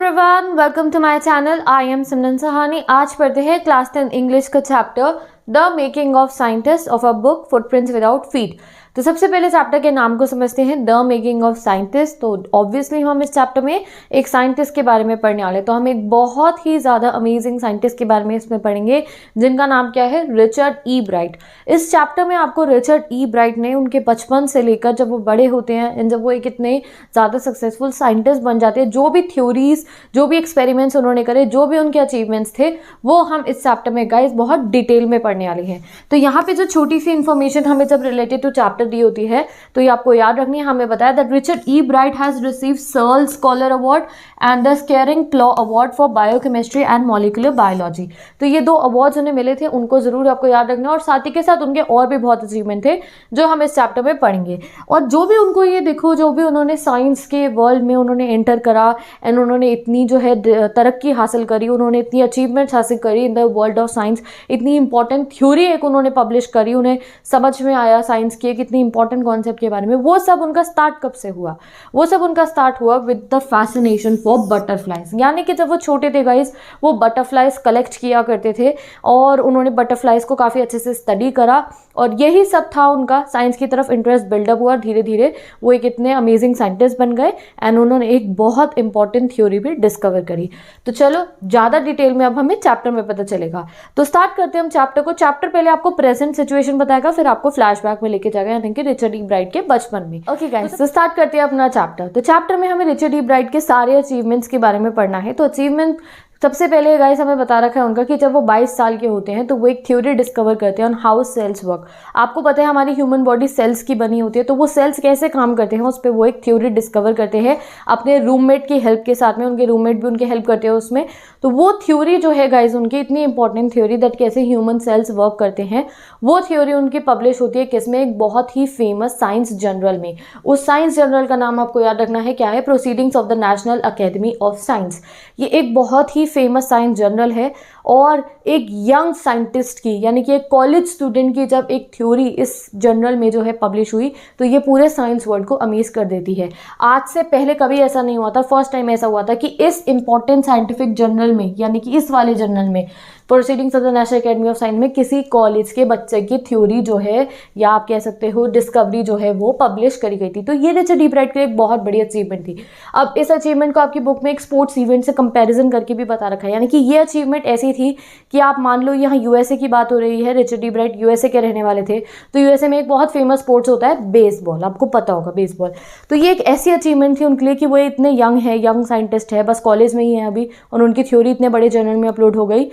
Everyone, welcome to my channel. I am Simran Sahani. आज पढ़ते हैं क्लास 10 इंग्लिश का chapter the making of scientist of a book footprints without feet. तो सबसे पहले चैप्टर के नाम को समझते हैं, द मेकिंग ऑफ साइंटिस्ट। तो ऑब्वियसली हम इस चैप्टर में एक साइंटिस्ट के बारे में पढ़ने वाले, तो हम एक बहुत ही ज़्यादा अमेजिंग साइंटिस्ट के बारे में इसमें पढ़ेंगे जिनका नाम क्या है, रिचर्ड ई ब्राइट। इस चैप्टर में आपको रिचर्ड ई ब्राइट ने उनके बचपन से लेकर जब वो बड़े होते हैं एंड जब वो एक इतने ज़्यादा सक्सेसफुल साइंटिस्ट बन जाते हैं, जो भी थ्योरीज, जो भी एक्सपेरिमेंट्स उन्होंने करे, जो भी उनके अचीवमेंट्स थे, वो हम इस चैप्टर में गाइस बहुत डिटेल में पढ़ने वाले हैं। तो यहाँ पे जो छोटी सी इन्फॉर्मेशन हमें जब रिलेटेड टू चैप्टर दी होती है तो ये आपको याद रखनी है। हमें बताया that Richard E bright has received Searle scholar award and the squaring plough award for biochemistry and molecular biology. तो ये दो अवार्ड्स उन्हें मिले थे, उनको जरूर आपको याद रखना है। और साथ ही के साथ उनके और भी बहुत अचीवमेंट थे जो हम इस चैप्टर में पढ़ेंगे। और जो भी उनको ये देखो, जो भी उन्होंने साइंस के वर्ल्ड में उन्होंने एंटर करा एंड उन्होंने इतनी जो है तरक्की हासिल करी, उन्होंने इतनी अचीवमेंट्स हासिल करी in the world of science, इतनी इंपॉर्टेंट थ्योरी एक उन्होंने पब्लिश करी, उन्हें समझ में आया साइंस के कितनी इंपॉर्टेंट कॉन्सेप्ट के बारे में। वो सब उनका स्टार्ट कब से हुआ? वो सब उनका स्टार्ट हुआ with the fascination for butterflies. यानी कि जब वो छोटे थे गाइस, वो बटरफ्लाइज कलेक्ट किया करते थे और उन्होंने बटरफ्लाइज को काफ़ी अच्छे से स्टडी करा और यही सब था उनका। साइंस की तरफ इंटरेस्ट बिल्डअप हुआ, धीरे धीरे वो एक इतने अमेजिंग साइंटिस्ट बन गए एंड उन्होंने एक बहुत इंपॉर्टेंट थ्योरी भी डिस्कवर करी। तो चलो ज़्यादा डिटेल में अब हमें चैप्टर में पता चलेगा। तो स्टार्ट करते हैं हम चैप्टर को। चैप्टर पहले आपको प्रेजेंट सिचुएशन बताएगा, फिर आपको फ्लैशबैक में लेके जाएगा, यानी कि रिचर्ड ई ब्राइट के बचपन में। ओके गाइस, तो स्टार्ट करते हैं अपना चैप्टर। तो चैप्टर में हमें रिचर्ड ई ब्राइट के सारे अचीवमेंट्स के बारे में पढ़ना है। तो अचीवमेंट सबसे पहले गाइस हमें बता रखा है उनका कि जब वो 22 साल के होते हैं तो वो एक थ्योरी डिस्कवर करते हैं ऑन हाउ सेल्स वर्क। आपको पता है हमारी ह्यूमन बॉडी सेल्स की बनी होती है, तो वो सेल्स कैसे काम करते हैं उस पर वो एक थ्योरी डिस्कवर करते हैं अपने रूममेट की हेल्प के साथ में। उनके रूममेट भी उनकी हेल्प करते हैं उसमें। तो वो थ्योरी जो है गाइस उनकी इतनी इंपॉर्टेंट थ्योरी दैट कैसे ह्यूमन सेल्स वर्क करते हैं, वो थ्योरी उनकी पब्लिश होती है किसमें, एक बहुत ही फेमस साइंस जर्नल में। उस साइंस जर्नल का नाम आपको याद रखना है, क्या है, proceedings of the national academy of science. ये एक बहुत ही फेमस साइंस जर्नल है और एक यंग साइंटिस्ट की, यानी कि एक कॉलेज स्टूडेंट की जब एक थ्योरी इस जर्नल में जो है पब्लिश हुई तो ये पूरे साइंस वर्ल्ड को अमेज कर देती है। आज से पहले कभी ऐसा नहीं हुआ था, फर्स्ट टाइम ऐसा हुआ था कि इस इंपॉर्टेंट साइंटिफिक जर्नल में, यानी कि इस वाले जर्नल में, proceedings of the national academy of science में, किसी कॉलेज के बच्चे की थ्योरी जो है, या आप कह सकते हो डिस्कवरी जो है, वो पब्लिश करी गई थी। तो ये रिचर्ड ई ब्राइट की एक बहुत बड़ी अचीवमेंट थी। अब इस अचीवमेंट को आपकी बुक में एक स्पोर्ट्स इवेंट से कंपैरिजन करके भी बता रखा है, यानी कि ये अचीवमेंट ऐसी थी कि आप मान लो यहाँ यूएसए की बात हो रही है, रिचर्ड ई ब्राइट यूएसए के रहने वाले थे, तो यूएसए में एक बहुत फेमस स्पोर्ट्स होता है बेसबॉल, आपको पता होगा बेसबॉल। तो ये एक ऐसी अचीवमेंट थी उनके लिए कि वो इतने यंग है, यंग साइंटिस्ट है, बस कॉलेज में ही है अभी, और उनकी थ्योरी इतने बड़े जर्नल में अपलोड हो गई,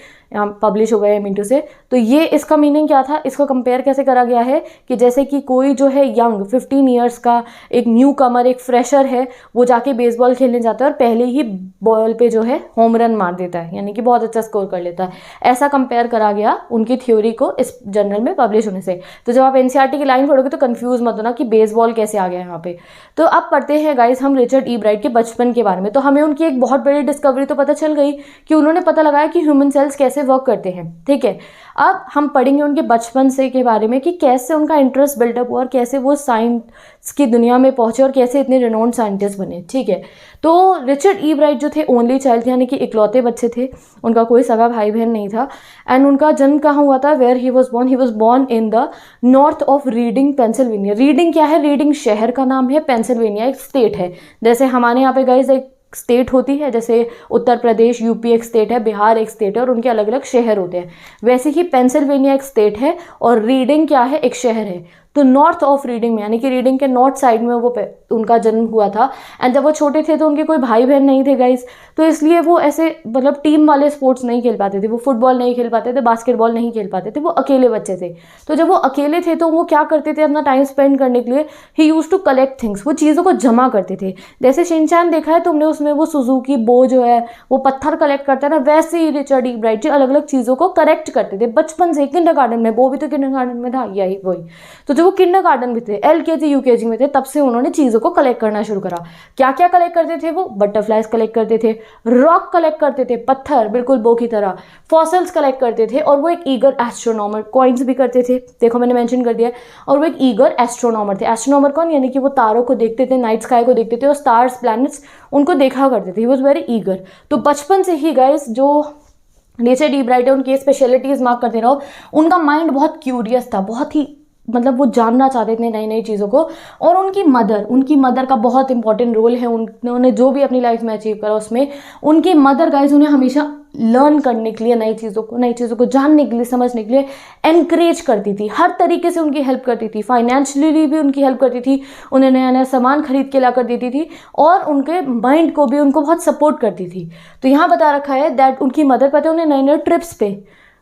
पब्लिश हो गए मिनटू से। तो ये इसका मीनिंग क्या था, इसको कंपेयर कैसे करा गया है कि जैसे कि कोई जो है यंग 15 ईयर्स का एक न्यू कमर, एक फ्रेशर है, वो जाके बेसबॉल खेलने जाता है और पहले ही बॉल पे जो है होम रन मार देता है, यानी कि बहुत अच्छा स्कोर कर लेता है। ऐसा कंपेयर करा गया उनकी थ्योरी को इस जर्नल में पब्लिश होने से। तो जब आप एनसीईआरटी की लाइन पढ़ोगे तो कंफ्यूज मत होना कि बेसबॉल कैसे आ गया यहाँ पे। तो अब पढ़ते हैं गाइस हम रिचर्ड ई ब्राइट के बचपन के बारे में। तो हमें उनकी एक बहुत बड़ी डिस्कवरी तो पता चल गई कि उन्होंने पता लगाया कि ह्यूमन सेल्स कैसे वर्क करते हैं, ठीक है। अब हम पढ़ेंगे उनके बचपन से के बारे में कि कैसे उनका इंटरेस्ट बिल्डअप हुआ और कैसे वो साइंस की दुनिया में पहुंचे और कैसे इतने रिनोन्ड साइंटिस्ट बने, ठीक है। तो रिचर्ड ई ब्राइट जो थे ओनली चाइल्ड थे, यानी कि इकलौते बच्चे थे, उनका कोई सगा भाई बहन नहीं था। एंड उनका जन्म कहाँ हुआ था, where he was born in the north of Reading, Pennsylvania. Reading क्या है, रीडिंग शहर का नाम है, पेंसिल्वेनिया एक स्टेट है। जैसे हमारे यहाँ पे गाइस एक स्टेट होती है, जैसे उत्तर प्रदेश, यूपी एक स्टेट है, बिहार एक स्टेट है, और उनके अलग अलग शहर होते हैं। वैसे ही पेंसिल्वेनिया एक स्टेट है और रीडिंग क्या है, एक शहर है। तो नॉर्थ ऑफ रीडिंग में, यानी कि रीडिंग के नॉर्थ साइड में वो उनका जन्म हुआ था। एंड जब वो छोटे थे तो उनके कोई भाई बहन नहीं थे गाइस, तो इसलिए वो ऐसे मतलब टीम वाले स्पोर्ट्स नहीं खेल पाते थे। वो फुटबॉल नहीं खेल पाते थे, बास्केटबॉल नहीं खेल पाते थे, वो अकेले बच्चे थे। तो जब वो अकेले थे तो वो क्या करते थे अपना टाइम स्पेंड करने के लिए, ही यूज टू कलेक्ट थिंग्स, वो चीज़ों को जमा करते थे। जैसे शिनचैन देखा है तुमने, उसमें वो सुजुकी बो जो है वो पत्थर कलेक्ट करता है ना, वैसे ही रिचर्ड ई ब्राइट जी अलग अलग चीज़ों को कलेक्ट करते थे बचपन से, किंडरगार्टन में। वो भी तो किंडरगार्टन में था, यही वही। तो जब वो किंडरगार्टन में थे, LKG UKG में थे, तब से उन्होंने चीज़ों को कलेक्ट करना शुरू करा। क्या क्या कलेक्ट करते थे वो? बटरफ्लाइज कलेक्ट करते थे, रॉक कलेक्ट करते थे, पत्थर बिल्कुल बो की तरह, फॉसिल्स कलेक्ट करते थे, और वो एक ईगर एस्ट्रोनॉमर, कॉइन्स भी करते थे, देखो मैंने मेंशन कर दिया। और वो एक ईगर एस्ट्रोनॉमर थे। एस्ट्रोनॉमर कौन? यानी कि वो तारों को देखते थे, नाइट स्काई को देखते थे और स्टार्स प्लैनेट्स उनको देखा करते थे। He was very eager. तो बचपन से ही गाइस जो रिचर्ड ई ब्राइट है उनकी स्पेशलिटीज मार्क करते रहो। उनका माइंड बहुत क्यूरियस था, बहुत ही मतलब वो जानना चाहते थे नई नई चीज़ों को। और उनकी मदर का बहुत इंपॉर्टेंट रोल है। उन्होंने जो भी अपनी लाइफ में अचीव करा उसमें उनकी मदर गाइस उन्हें हमेशा लर्न करने के लिए, नई चीज़ों को जानने के लिए, समझने के लिए एनकरेज करती थी। हर तरीके से उनकी हेल्प करती थी, फाइनेंशियली भी उनकी हेल्प करती थी, उन्हें नया नया सामान खरीद के ला कर देती थी, और उनके माइंड को भी उनको बहुत सपोर्ट करती थी। तो यहाँ बता रखा है दैट उनकी मदर पता है उन्हें नए नए ट्रिप्स पे,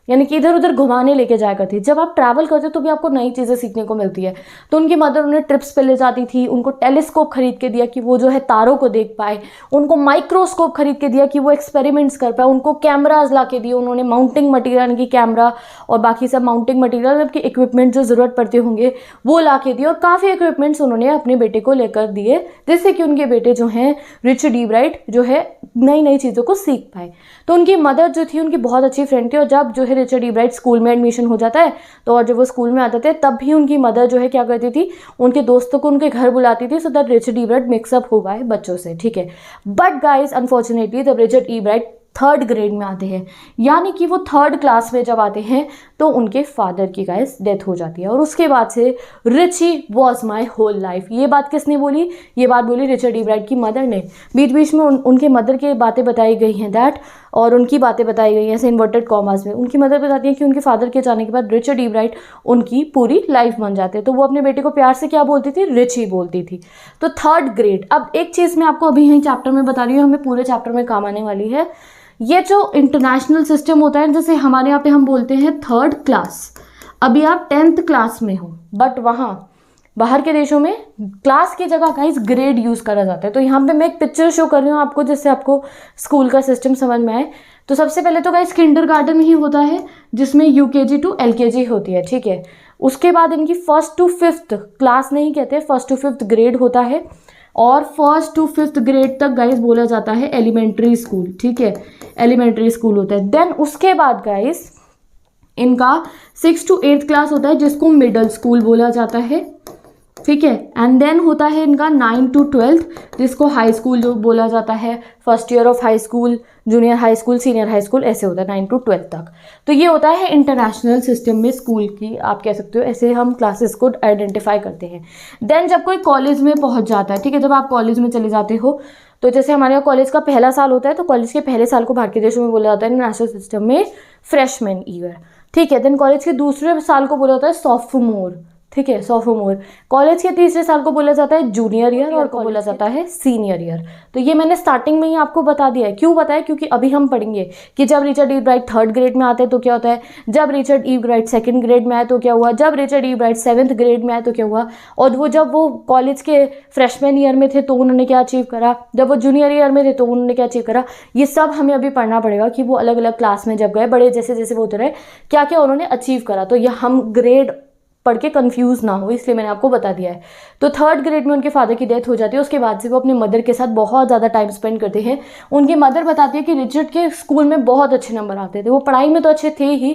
यानी कि इधर उधर घुमाने लेके जाया करती। जब आप ट्रैवल करते हो तो भी आपको नई चीज़ें सीखने को मिलती है। तो उनकी मदर उन्हें ट्रिप्स पे ले जाती थी, उनको टेलीस्कोप खरीद के दिया कि वो जो है तारों को देख पाए, उनको माइक्रोस्कोप खरीद के दिया कि वो एक्सपेरिमेंट्स कर पाए, उनको कैमराज ला के दिए, उन्होंने माउंटिंग मटीरियल यानी कि कैमरा और बाकी सब माउंटिंग मटीरियल के इक्विपमेंट जो ज़रूरत पड़ते होंगे वो ला के दिए, और काफ़ी इक्विपमेंट्स उन्होंने अपने बेटे को लेकर दिए, जिससे कि उनके बेटे जो हैं रिचर्ड ई ब्राइट जो है नई नई चीज़ों को सीख पाए। तो उनकी मदर जो थी उनकी बहुत अच्छी फ्रेंड थी। और जब जो है रिचर्ड ई ब्राइट स्कूल में एडमिशन हो जाता है तो और जब वो स्कूल में आते थे तब भी उनकी मदर जो है क्या करती थी, उनके दोस्तों को उनके घर बुलाती थी, so that Richard E Bright mix up हो पाए बच्चों से, ठीक है। बट गाइज अनफॉर्चुनेटली जब रिचर्ड ई ब्राइट 3rd ग्रेड में आते हैं, यानी कि वो 3rd क्लास में जब आते हैं तो उनके फादर की गाइस डेथ हो जाती है। और उसके बाद से Richie was my whole life. ये बात किसने बोली? ये बात बोली रिचर्ड ई ब्राइट की मदर ने। बीच बीच में उनके मदर की बातें बताई गई हैं दैट, और उनकी बातें बताई गई हैं ऐसे इन्वर्टेड कॉमास में। उनकी मदर बताती है कि उनके फादर के जाने के बाद रिचर्ड ई ब्राइट उनकी पूरी लाइफ बन जाते हैं। तो वो अपने बेटे को प्यार से क्या बोलती थी? रिची बोलती थी। तो 3rd ग्रेड। अब एक चीज़ मैं आपको अभी यहीं चैप्टर में बता रही हूँ, हमें पूरे चैप्टर में काम आने वाली है। ये जो इंटरनेशनल सिस्टम होता है, जैसे हमारे यहाँ पे हम बोलते हैं 3rd क्लास, अभी आप 10th क्लास में हो, बट वहाँ बाहर के देशों में क्लास की जगह गाइस ग्रेड यूज़ करा जाता है। तो यहाँ पे मैं एक पिक्चर शो कर रही हूँ आपको, जिससे आपको स्कूल का सिस्टम समझ में आए। तो सबसे पहले तो गाइस किंडरगार्टन ही होता है, जिसमें UKG to LKG होती है, ठीक है। उसके बाद इनकी 1st to 5th क्लास नहीं कहते, 1st to 5th ग्रेड होता है, और 1st to 5th ग्रेड तक गाइस बोला जाता है एलिमेंट्री स्कूल, ठीक है, एलिमेंट्री स्कूल होता है। देन उसके बाद गाइस इनका 6th to 8th क्लास होता है, जिसको मिडल स्कूल बोला जाता है, ठीक है। एंड देन होता है इनका 9 to 12th, जिसको हाई स्कूल जो बोला जाता है, first year of high school, junior high school, senior high school, ऐसे होता है 9 to 12 तक। तो ये होता है इंटरनेशनल सिस्टम में स्कूल की, आप कह सकते हो, ऐसे हम क्लासेस को आइडेंटिफाई करते हैं। देन जब कोई कॉलेज में पहुंच जाता है, ठीक है, जब आप कॉलेज में चले जाते हो, तो जैसे हमारे यहाँ कॉलेज का पहला साल होता है, तो कॉलेज के पहले साल को भारतीय देशों में बोला जाता है इंटरनेशनल सिस्टम में फ्रेशमैन ईयर, ठीक है। देन कॉलेज के दूसरे साल को बोला जाता है सॉफ्टमोर, ठीक है, सोफोमोर। कॉलेज के तीसरे साल को बोला जाता है जूनियर ईयर, और को बोला जाता है सीनियर ईयर। तो ये मैंने स्टार्टिंग में ही आपको बता दिया है। क्यों बताया? क्योंकि अभी हम पढ़ेंगे कि जब रिचर्ड ई ब्राइट 3rd ग्रेड में आते हैं तो क्या होता है, जब रिचर्ड ई ब्राइट 2nd ग्रेड में आए तो क्या हुआ, जब रिचर्ड ई ब्राइट 7th ग्रेड में आए तो क्या हुआ, और वो जब वो कॉलेज के फ्रेशमैन ईयर में थे तो उन्होंने क्या अचीव करा, जब वो जूनियर ईयर में थे तो उन्होंने क्या अचीव करा। ये सब हमें अभी पढ़ना पड़ेगा कि वो अलग अलग क्लास में जब गए, बड़े जैसे जैसे वो होते रहे, क्या क्या उन्होंने अचीव करा। तो यह हम ग्रेड पढ़ के कंफ्यूज ना हो, इसलिए मैंने आपको बता दिया है। तो 3rd ग्रेड में उनके फादर की डेथ हो जाती है। उसके बाद से वो अपने मदर के साथ बहुत ज़्यादा टाइम स्पेंड करते हैं। उनकी मदर बताती है कि रिचर्ड के स्कूल में बहुत अच्छे नंबर आते थे, वो पढ़ाई में तो अच्छे थे ही,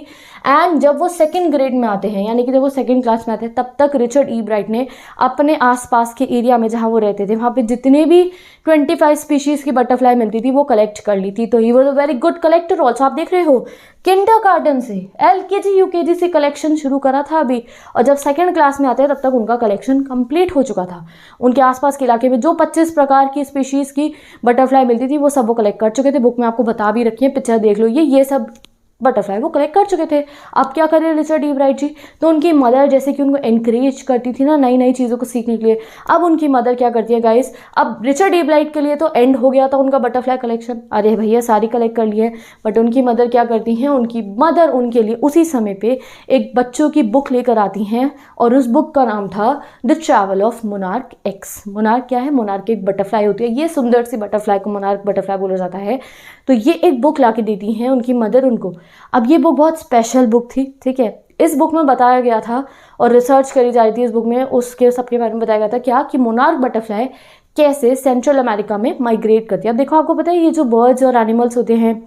एंड जब वो 2nd ग्रेड में आते हैं, यानी कि जब वो 2nd क्लास में आते हैं, तब तक रिचर्ड ई ब्राइट ने अपने आसपास के एरिया में जहाँ वो रहते थे वहाँ पे जितने भी 25 स्पीशीज़ की बटरफ्लाई मिलती थी वो कलेक्ट कर ली थी। तो he was a very good collector also. आप देख रहे हो किंडरगार्टन से, LKG UKG से कलेक्शन शुरू करा था अभी, और जब 2nd क्लास में आते हैं तब तक उनका कलेक्शन कंप्लीट हो चुका था। उनके आसपास के इलाके में जो 25 प्रकार की स्पीशीज़ की बटरफ्लाई मिलती थी वो सब वो कलेक्ट कर चुके थे। बुक में आपको बता भी रखी है, पिक्चर देख लो, ये सब बटरफ्लाई वो कलेक्ट कर चुके थे। अब क्या करें रिचर्ड ई ब्राइट जी? तो उनकी मदर जैसे कि उनको एनकरेज करती थी ना नई नई चीज़ों को सीखने के लिए, अब उनकी मदर क्या करती है गाइस, अब रिचर्ड ई ब्राइट के लिए तो एंड हो गया था उनका बटरफ्लाई कलेक्शन, अरे भैया सारी कलेक्ट कर लिए, बट उनकी मदर क्या करती हैं, उनकी मदर उनके लिए उसी समय पे एक बच्चों की बुक लेकर आती हैं, और उस बुक का नाम था the travel of monarch x. Monarch क्या है? मोनार्क एक बटरफ्लाई होती है, ये सुंदर सी बटरफ्लाई को मोनार्क बटरफ्लाई बोला जाता है। तो ये एक बुक ला के देती हैं उनकी मदर उनको। अब ये बुक बहुत स्पेशल बुक थी, ठीक है। इस बुक में बताया गया था और रिसर्च करी जा रही थी इस बुक में, उसके सबके बारे में बताया गया था क्या कि मोनार्क बटरफ्लाई कैसे सेंट्रल अमेरिका में माइग्रेट करती है। अब देखो आपको पता है ये जो बर्ड्स और एनिमल्स होते हैं,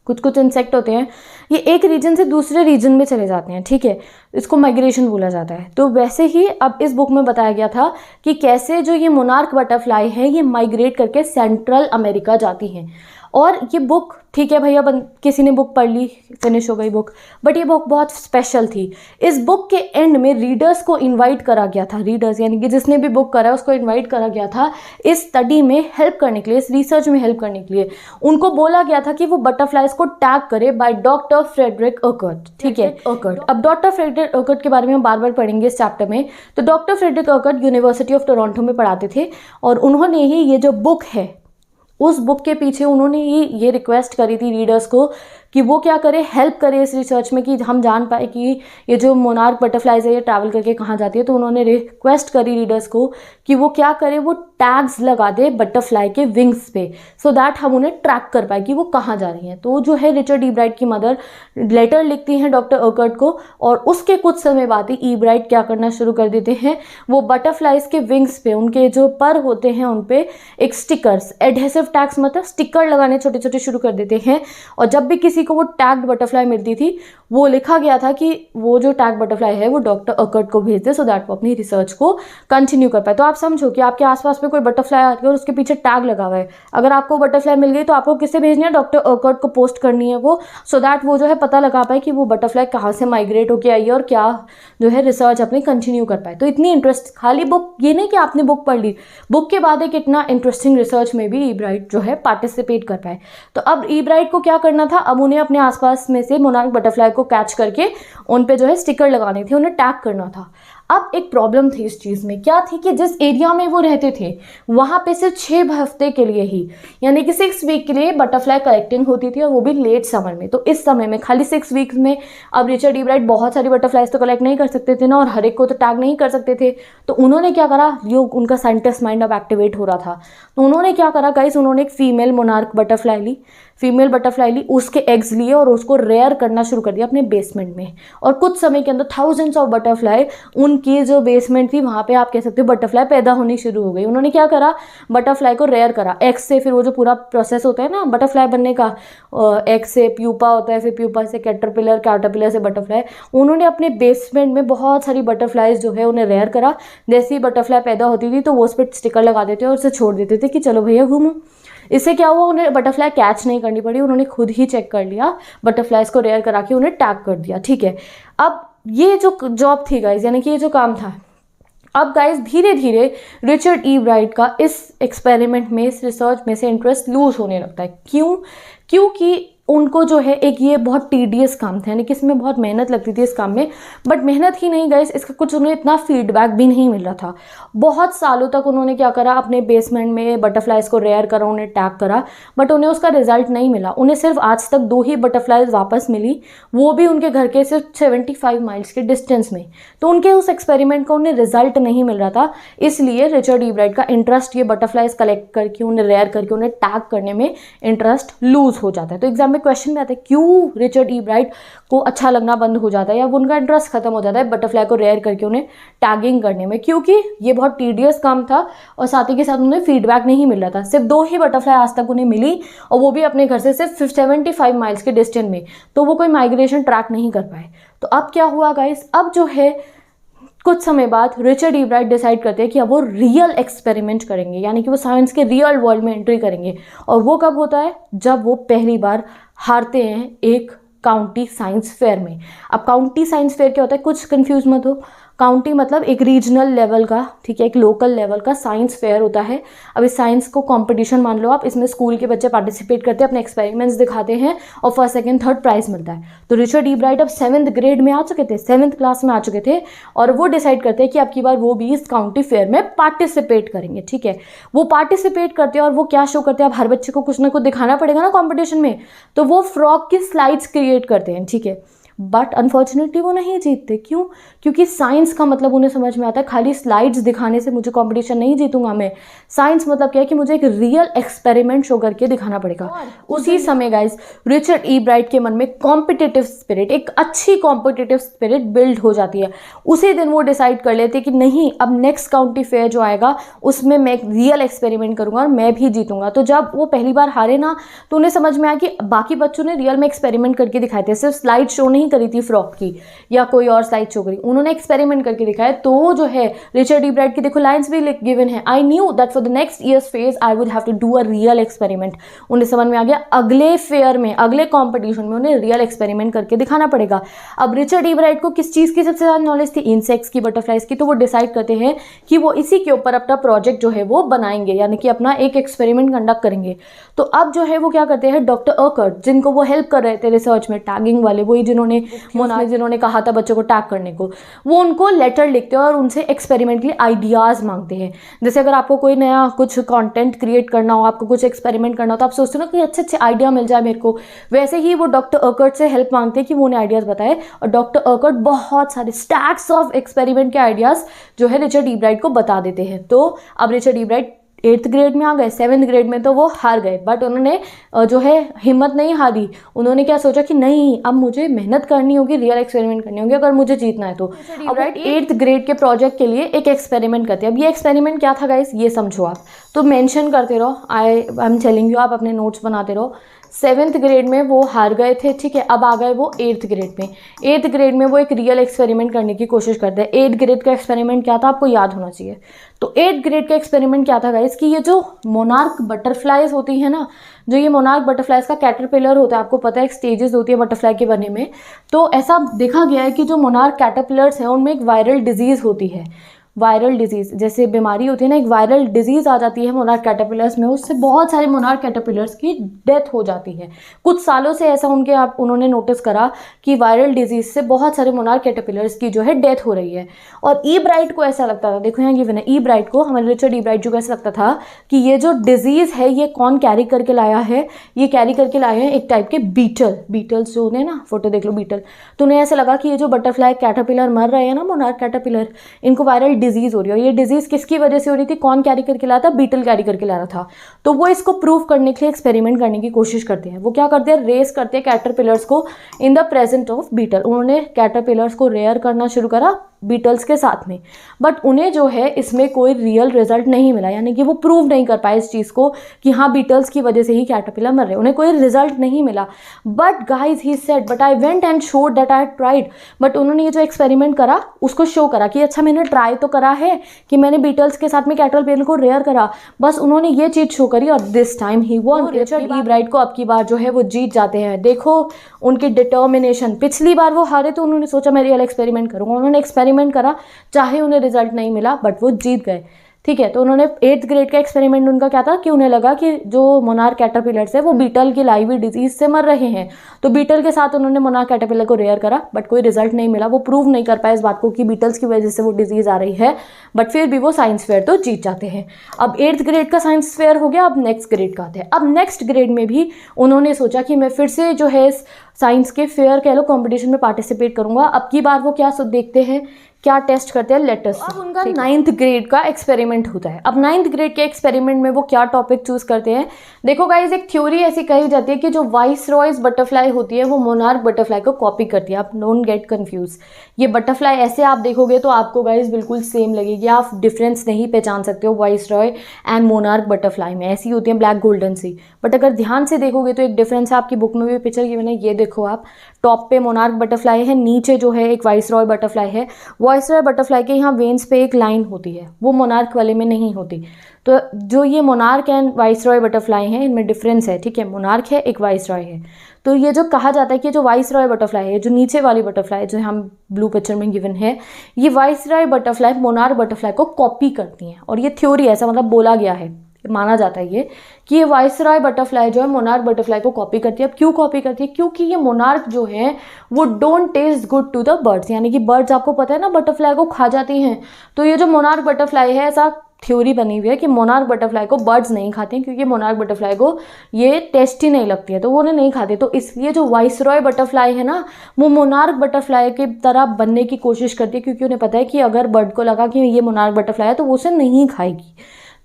कुछ कुछ इंसेक्ट होते हैं, ये एक रीजन से दूसरे रीजन में चले जाते हैं, ठीक है, इसको माइग्रेशन बोला जाता है। तो वैसे ही अब इस बुक में बताया गया था कि कैसे जो ये मोनार्क बटरफ्लाई है ये माइग्रेट करके सेंट्रल अमेरिका जाती हैं। और ये बुक, ठीक है भैया, किसी ने बुक पढ़ ली, फिनिश हो गई बुक, बट ये बुक बहुत स्पेशल थी। इस बुक के एंड में रीडर्स को इनवाइट करा गया था, रीडर्स यानी कि जिसने भी बुक करा उसको इनवाइट करा गया था इस स्टडी में हेल्प करने के लिए, इस रिसर्च में हेल्प करने के लिए। उनको बोला गया था कि वो बटरफ्लाइज को टैग करे बाय डॉक्टर फ्रेडरिक अर्कर्ट, ठीक है, अर्कर्ट। अब डॉक्टर फ्रेडरिक अर्कर्ट के बारे में हम बार बार पढ़ेंगे इस चैप्टर में। तो doctor Frederick Urquhart university of Toronto में पढ़ाते थे और उन्होंने ही ये जो बुक है, उस बुक के पीछे उन्होंने ही ये रिक्वेस्ट करी थी रीडर्स को कि वो क्या करे, हेल्प करे इस रिसर्च में कि हम जान पाए कि ये जो मोनार्क बटरफ्लाइज है ये ट्रैवल करके कहाँ जाती है। तो उन्होंने रिक्वेस्ट करी रीडर्स को कि वो क्या करे, वो टैग्स लगा दे बटरफ्लाई के विंग्स पे, सो दैट हम उन्हें ट्रैक कर पाए कि वो कहाँ जा रही हैं। तो जो है रिचर्ड ई ब्राइट की मदर लेटर लिखती हैं डॉक्टर अर्कर्ट को, और उसके कुछ समय बाद ही ई ब्राइट क्या करना शुरू कर देते हैं, वो बटरफ्लाइज के विंग्स पे, उनके जो पर होते हैं उन पे एक स्टिकर्स, एडहेसिव टैग्स मतलब स्टिकर लगाने छोटे छोटे शुरू कर देते हैं। और जब भी किसी को वो टैग्ड बटरफ्लाई मिलती थी वो लिखा गया था कि वो जो टैग बटरफ्लाई है वो डॉक्टर अर्कर्ट को भेज दे, सो दैट वो अपनी रिसर्च को कंटिन्यू कर पाए। तो आप समझो कि आपके आसपास में कोई बटरफ्लाई आती है और उसके पीछे टैग लगा हुआ है, अगर आपको बटरफ्लाई मिल गई तो आपको किससे भेजनी है, डॉक्टर अर्कर्ट को पोस्ट करनी है वो, सो दैट वो जो है पता लगा पाए कि वो बटरफ्लाई कहाँ से माइग्रेट होकर आई है और क्या जो है रिसर्च अपनी कंटिन्यू कर पाए। तो इतनी इंटरेस्ट, खाली बुक ये नहीं कि आपने बुक पढ़ ली, बुक के बाद एक इतना इंटरेस्टिंग रिसर्च में भी ई ब्राइट जो है पार्टिसिपेट कर पाए। तो अब ई ब्राइट को क्या करना था, अब उन्हें अपने आसपास में से मोनार्क बटरफ्लाई को कैच करके उन पे जो है स्टिकर लगाने थे, उन्हें टैग करना था। अब एक प्रॉब्लम थी इस चीज़ में, क्या थी कि जिस एरिया में वो रहते थे वहाँ पे सिर्फ 6 हफ्ते के लिए ही, यानी कि 6 वीक के लिए बटरफ्लाई कलेक्टिंग होती थी और वो भी लेट समर में। तो इस समय में खाली 6 वीक्स में अब रिचर्ड ई ब्राइट बहुत सारी बटरफ्लाइज तो कलेक्ट नहीं कर सकते थे ना, और हर एक को तो टैग नहीं कर सकते थे। तो उन्होंने क्या करा, जो उनका साइंटिस्ट माइंड अब एक्टिवेट हो रहा था, तो उन्होंने क्या करा गाइस, उन्होंने एक फीमेल मोनार्क बटरफ्लाई ली, उसके एग्स लिए और उसको रेयर करना शुरू कर दिया अपने बेसमेंट में। और कुछ समय के अंदर थाउजेंड्स ऑफ बटरफ्लाई, उनकी जो बेसमेंट थी वहाँ पे आप कह सकते हो बटरफ्लाई पैदा होनी शुरू हो गई। उन्होंने क्या करा, बटरफ्लाई को रेयर करा एग से, फिर वो जो पूरा प्रोसेस होता है ना बटरफ्लाई बनने का, एग से प्यूपा होता है, फिर प्यूपा से कैटरपिलर, कैटरपिलर से बटरफ्लाई, उन्होंने अपने बेसमेंट में बहुत सारी बटरफ्लाइज जो है उन्हें रेयर करा। जैसे ही बटरफ्लाई पैदा होती थी तो वो उस पर स्टिकर लगा देते और उसे छोड़ देते थे कि चलो भैया घूमो। इससे क्या हुआ, उन्हें बटरफ्लाई कैच नहीं करनी पड़ी, उन्होंने खुद ही चेक कर लिया, बटरफ्लाइज को रेयर करा के उन्हें टैग कर दिया, ठीक है। अब ये जो जॉब थी गाइज, यानी कि ये जो काम था, अब गाइज धीरे धीरे रिचर्ड ई ब्राइट का इस एक्सपेरिमेंट में, इस रिसर्च में से इंटरेस्ट लूज होने लगता है। क्योंकि उनको जो है एक ये बहुत टीडियस काम था, यानी कि इसमें बहुत मेहनत लगती थी इस काम में। बट मेहनत ही नहीं गाइस, इसका कुछ उन्हें इतना फीडबैक भी नहीं मिल रहा था। बहुत सालों तक उन्होंने क्या करा, अपने बेसमेंट में बटरफ्लाइज को रेयर करा, उन्हें टैग करा, बट उन्हें उसका रिजल्ट नहीं मिला। उन्हें सिर्फ आज तक 2 ही बटरफ्लाइज वापस मिली, वो भी उनके घर के सिर्फ 75 माइल्स के डिस्टेंस में। तो उनके उस एक्सपेरिमेंट का उन्हें रिजल्ट नहीं मिल रहा था, इसलिए रिचर्ड ई ब्राइट का इंटरेस्ट ये बटरफ्लाइज कलेक्ट करके, उन्हें रेयर करके, उन्हें टैग करने में इंटरेस्ट लूज हो जाता है। तो एग्जाम में क्वेश्चन में आता है क्यों रिचर्ड ई ब्राइट को अच्छा लगना बंद हो जाता है या उनका इंटरेस्ट खत्म हो जाता है बटरफ्लाई को रेयर करके उन्हें टैगिंग करने में, क्योंकि ये बहुत टीडियस काम था और साथ ही के साथ उन्हें फीडबैक नहीं मिल रहा था। सिर्फ 2 ही बटरफ्लाई आज तक उन्हें मिली और वो भी अपने घर से सिर्फ 75 माइल्स के डिस्टेंस में, तो वो कोई माइग्रेशन ट्रैक नहीं कर पाए। तो अब क्या हुआ गाइस, अब जो है कुछ समय बाद रिचर्ड ई ब्राइट डिसाइड करते हैं कि अब वो रियल एक्सपेरिमेंट करेंगे, यानी कि वो साइंस के रियल वर्ल्ड में एंट्री करेंगे। और वो कब होता है, जब वो पहली बार हारते हैं एक काउंटी साइंस फेयर में। अब काउंटी साइंस फेयर क्या होता है, कुछ कंफ्यूज मत हो, काउंटी मतलब एक रीजनल लेवल का, ठीक है, एक लोकल लेवल का साइंस फेयर होता है। अब इस साइंस को कंपटीशन मान लो आप, इसमें स्कूल के बच्चे पार्टिसिपेट करते हैं, अपने एक्सपेरिमेंट्स दिखाते हैं और फर्स्ट सेकंड थर्ड प्राइज मिलता है। तो रिचर्ड ई ब्राइट अब 7th ग्रेड में आ चुके थे, 7th क्लास में आ चुके थे, और वो डिसाइड करते हैं कि अब की बार वो भी इस काउंटी फेयर में पार्टिसिपेट करेंगे, ठीक है। वो पार्टिसिपेट करते हैं और वो क्या शो करते हैं, अब हर बच्चे को कुछ ना कुछ दिखाना पड़ेगा ना कॉम्पिटिशन में, तो वो फ्रॉग की स्लाइड्स क्रिएट करते हैं, ठीक है। बट अनफॉर्चुनेटली वो नहीं जीतते। क्यों? क्योंकि साइंस का मतलब उन्हें समझ में आता है खाली स्लाइड्स दिखाने से मुझे कंपटीशन नहीं जीतूंगा मैं। साइंस मतलब क्या है कि मुझे एक रियल एक्सपेरिमेंट शो करके दिखाना पड़ेगा। उसी समय गाइस रिचर्ड ई ब्राइट के मन में कॉम्पिटिटिव स्पिरिट, एक अच्छी कॉम्पिटिटिव स्पिरिट बिल्ड हो जाती है। उसी दिन वो डिसाइड कर लेते कि नहीं, अब नेक्स्ट काउंटी फेयर जो आएगा उसमें मैं एक रियल एक्सपेरिमेंट करूंगा और मैं भी जीतूंगा। तो जब वो पहली बार हारे ना, तो उन्हें समझ में आया कि बाकी बच्चों ने रियल में एक्सपेरिमेंट करके दिखाए थे, सिर्फ स्लाइड शो नहीं करी थी फ्रॉक की या कोई और स्लाइड शो करी, उन्होंने एक्सपेरिमेंट करके दिखाया। तो जो है रिचर्ड ई ब्राइट की देखो लाइन्स भी गिवन है, I knew that for the next years phase I would have to do a real experiment. उन्हें समझ में आ गया अगले फेयर में, अगले कॉम्पिटिशन में उन्हें रियल एक्सपेरिमेंट करके दिखाना पड़ेगा। अब रिचर्ड ई ब्राइट को किस चीज़ की सबसे ज़्यादा नॉलेज थी? इंसेक्ट्स की, बटरफ्लाइज की। तो वो डिसाइड करते हैं कि वो इसी के ऊपर अपना प्रोजेक्ट जो है वो बनाएंगे, यानी कि अपना एक एक्सपेरिमेंट कंडक्ट करेंगे। तो अब जो है वो क्या करते हैं, डॉक्टर अर्कर्ट जिनको वो हेल्प कर रहे थे रिसर्च में, टैगिंग वाले, वही जिन्होंने कहा था बच्चों को टैग करने को, वो उनको लेटर लिखते हैं और उनसे एक्सपेरिमेंट के लिए आइडियाज़ मांगते हैं। जैसे अगर आपको कोई नया कुछ कंटेंट क्रिएट करना हो, आपको कुछ एक्सपेरिमेंट करना हो, तो आप सोचते हो ना कि अच्छे अच्छे आइडिया मिल जाए मेरे को, वैसे ही वो डॉक्टर अर्कर्ट से हेल्प मांगते हैं कि वो उन्हें आइडियाज़ बताए। और डॉक्टर अर्कर्ट बहुत सारे स्टैक्स ऑफ एक्सपेरिमेंट के आइडियाज़ जो है रिचर्ड ई ब्राइट को बता देते हैं। तो अब रिचर्ड ई ब्राइट 8th ग्रेड में आ गए, 7th ग्रेड में तो वो हार गए, बट उन्होंने जो है हिम्मत नहीं हारी। उन्होंने क्या सोचा कि नहीं, अब मुझे मेहनत करनी होगी, रियल एक्सपेरिमेंट करनी होगी अगर मुझे जीतना है तो। अब 8th ग्रेड के प्रोजेक्ट के लिए एक एक्सपेरिमेंट करते हैं। अब ये एक्सपेरिमेंट क्या था गाइस, ये समझो आप, तो मेंशन करते रहो, आई एम टेलिंग यू, आप अपने नोट्स बनाते रहो। 7th ग्रेड में वो हार गए थे, ठीक है। अब आ गए वो 8th ग्रेड में। 8th ग्रेड में वो एक रियल एक्सपेरिमेंट करने की कोशिश करते हैं। 8th ग्रेड का एक्सपेरिमेंट क्या था आपको याद होना चाहिए। तो 8th ग्रेड का एक्सपेरिमेंट क्या था गाइस, कि ये जो मोनार्क बटरफ्लाइज होती है ना, जो ये मोनार्क बटरफ्लाइज का कैटरपिलर होता है, आपको पता है एक स्टेजेस होती है बटरफ्लाई के बनने में, तो ऐसा देखा गया है कि जो मोनार्क कैटरपिलर्स हैं उनमें एक वायरल डिजीज़ होती है। वायरल डिजीज़ जैसे बीमारी होती है ना, एक वायरल डिजीज़ आ जाती है मोनार्क कैटरपिलर्स में, उससे बहुत सारे मोनार्क कैटरपिलर्स की डेथ हो जाती है। कुछ सालों से ऐसा उन्होंने नोटिस करा कि वायरल डिजीज़ से बहुत सारे मोनार्क कैटरपिलर्स की जो है डेथ हो रही है। और ई ब्राइट को ऐसा लगता था, देखो यहाँ गिवन है, ई ब्राइट को, हमारे रिचर्ड ई ब्राइट को ऐसा लगता था कि ये जो डिजीज़ है ये कौन कैरी करके लाया है, ये कैरी करके लाए हैं एक टाइप के बीटल्स जो होते हैं ना, फोटो देख लो बीटल। तो उन्हें ऐसा लगा कि ये जो बटरफ्लाई कैटरपिलर मर रहे हैं ना, मोनार्क कैटरपिलर, इनको वायरल डिजीज़ हो रही है। और ये डिजीज़ किसकी वजह से हो रही थी, कौन कैरी करके लाया था, बीटल कैरी करके ला रहा था। तो वो इसको प्रूव करने के लिए एक्सपेरिमेंट करने की कोशिश करते हैं। वो क्या करते हैं, रेस करते हैं कैटरपिलर्स को in the present of beetle. उन्होंने कैटरपिलर्स को रेयर करना शुरू करा बीटल्स के साथ में, बट उन्हें जो है इसमें कोई रियल रिजल्ट नहीं मिला, यानी कि वो प्रूव नहीं कर पाए इस चीज़ को कि हाँ बीटल्स की वजह से ही कैटरपिलर मर रहे, उन्हें कोई रिजल्ट नहीं मिला। But guys he said, but I went and showed that I had tried. But उन्होंने ये जो एक्सपेरिमेंट करा उसको शो करा कि अच्छा मैंने ट्राई तो करा है, कि मैंने बीटल्स के साथ में कैटरपिलर को रेयर करा, बस उन्होंने ये चीज़ शो करी और this time he won. Richard E Bright को अब की बार जो है वो जीत जाते हैं। देखो उनकी डिटर्मिनेशन, पिछली बार वो हारे तो उन्होंने सोचा मैं रियल एक्सपेरिमेंट करूँगा, उन्होंने एक्सपेरिमेंट करा, चाहे उन्हें रिजल्ट नहीं मिला बट वो जीत गए, ठीक है। तो उन्होंने 8th ग्रेड का एक्सपेरिमेंट उनका क्या था कि उन्हें लगा कि जो मोनार्क कैटरपिलर्स है वो बीटल की लाई हुई डिजीज से मर रहे हैं, तो बीटल के साथ उन्होंने मोनार्क कैटरपिलर को रेयर करा, बट कोई रिजल्ट नहीं मिला। वो प्रूव नहीं कर पाए इस बात को कि बीटल्स की वजह से वो डिजीज आ रही है, बट फिर भी वो साइंस फेयर तो जीत जाते हैं। अब 8th ग्रेड का साइंस फेयर हो गया, अब नेक्स्ट ग्रेड का आते हैं। अब नेक्स्ट ग्रेड में भी उन्होंने सोचा कि मैं फिर से जो है साइंस के फेयर कह लो कॉम्पिटिशन में पार्टिसिपेट करूंगा। अब की बार वो क्या देखते हैं, क्या टेस्ट करते हैं, लेटेस्ट। अब उनका 9th ग्रेड का एक्सपेरिमेंट होता है। अब 9th ग्रेड के एक्सपेरिमेंट में वो क्या टॉपिक चूज करते हैं, देखो गाइज एक थ्योरी ऐसी कही जाती है कि जो वाइसरॉयज बटरफ्लाई होती है वो मोनार्क बटरफ्लाई को कॉपी करती है। आप डोंट गेट कंफ्यूज, ये बटरफ्लाई ऐसे आप देखोगे तो आपको गाइज बिल्कुल सेम लगेगी, आप डिफरेंस नहीं पहचान सकते हो वाइसरॉय एंड मोनार्क बटरफ्लाई में, ऐसी होती है ब्लैक गोल्डन सी। बट अगर ध्यान से देखोगे तो एक डिफरेंस है, आपकी बुक में भी पिक्चर की मैंने, ये देखो आप, टॉप पे मोनार्क बटरफ्लाई है, नीचे जो है एक वाइसरॉय बटरफ्लाई है। वाइसरॉय बटरफ्लाई के यहाँ वेन्स पे एक लाइन होती है, वो मोनार्क वाले में नहीं होती। तो जो ये मोनार्क एंड वाइसरॉय बटरफ्लाई हैं इनमें डिफरेंस है, ठीक है, मोनार्क है एक वाइसरॉय है। तो ये जो कहा जाता है कि जो वाइसरॉय बटरफ्लाई है, जो नीचे वाली बटरफ्लाई जो हम ब्लू पिक्चर में गिवन है, ये वाइसरॉय बटरफ्लाई मोनार्क बटरफ्लाई को कॉपी करती हैं। और ये थ्योरी ऐसा मतलब बोला गया है, माना जाता है ये कि ये वाइसरॉय बटरफ्लाई जो है मोनार्क बटरफ्लाई को कॉपी करती है। अब क्यों कॉपी करती है, क्योंकि ये मोनार्क जो है वो don't taste good to the birds, यानी कि बर्ड्स आपको पता है ना बटरफ्लाई को खा जाती हैं। तो ये जो मोनार्क बटरफ्लाई है, ऐसा थ्योरी बनी हुई है कि मोनार्क बटरफ्लाई को बर्ड्स नहीं खाते हैं, क्योंकि मोनार्क बटरफ्लाई को ये टेस्टी नहीं लगती है, तो वो उन्हें नहीं खाते। तो इसलिए जो वाइसरॉय बटरफ्लाई है ना, वो मोनार्क बटरफ्लाई की तरह बनने की कोशिश करती है, क्योंकि उन्हें पता है कि अगर बर्ड को लगा कि ये मोनार्क बटरफ्लाई है तो वो उसे नहीं खाएगी।